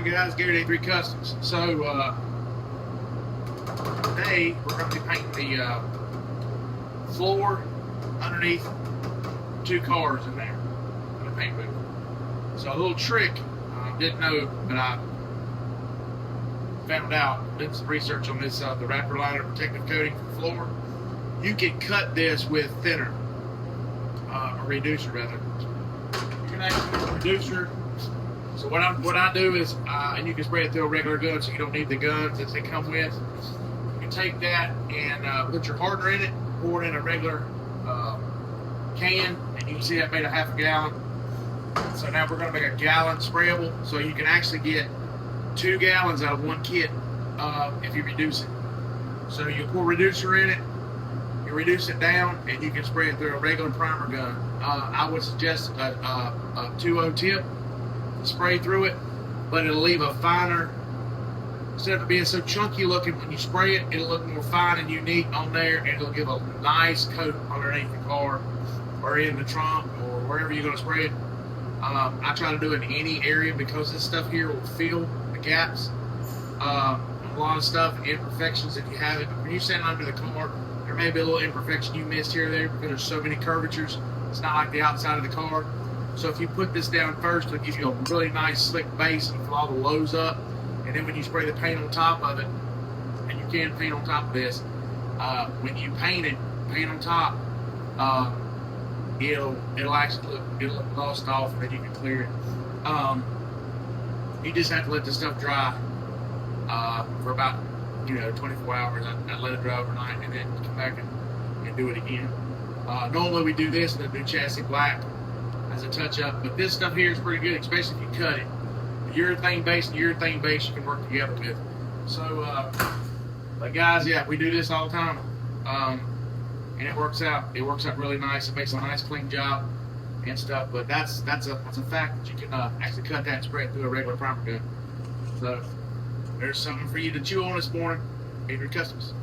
Morning guys, Gary Day3 Customs. So today we're going to be painting the floor underneath 2 cars in there in the paint booth. So a little trick, didn't know, but I found out, did some research on this, the wrapper liner protective coating for the floor. You can cut this with thinner, a reducer rather. You can actually use a reducer. So what I do is, and you can spray it through a regular gun, so you don't need the guns that they come with. You can take that and put your hardener in it, pour it in a regular can, and you can see that made a half a gallon. So now we're going to make a gallon sprayable, so you can actually get 2 gallons out of 1 kit if you reduce it. So you pour reducer in it, you reduce it down, and you can spray it through a regular primer gun. I would suggest a 2.0 tip. Spray through it, but it'll leave a finer, instead of it being so chunky looking when you spray it, it'll look more fine and unique on there, and it'll give a nice coat underneath the car or in the trunk or wherever you're going to spray it. I try to do it in any area because this stuff here will fill the gaps. A lot of stuff, imperfections if you have it. When you send under the car, there may be a little imperfection you missed here or there because there's so many curvatures. It's not like the outside of the car. So if you put this down first, it'll give you a really nice slick base and fill all the lows up. And then when you spray the paint on top of it, and you can paint on top of this, when you paint on top, it'll actually look glossed off, and then you can clear it. You just have to let this stuff dry for about 24 hours. I let it dry overnight, and then come back and do it again. Normally we do this and then do chassis black as a touch-up, but this stuff here is pretty good, especially if you cut it. Urethane base and urethane base you can work together with. So, but guys, yeah, we do this all the time, and it works out. It works out really nice. It makes a nice, clean job and stuff. But that's a fact that you can actually cut that and spray it through a regular primer gun. So, there's something for you to chew on this morning. Gary Day3 Customs.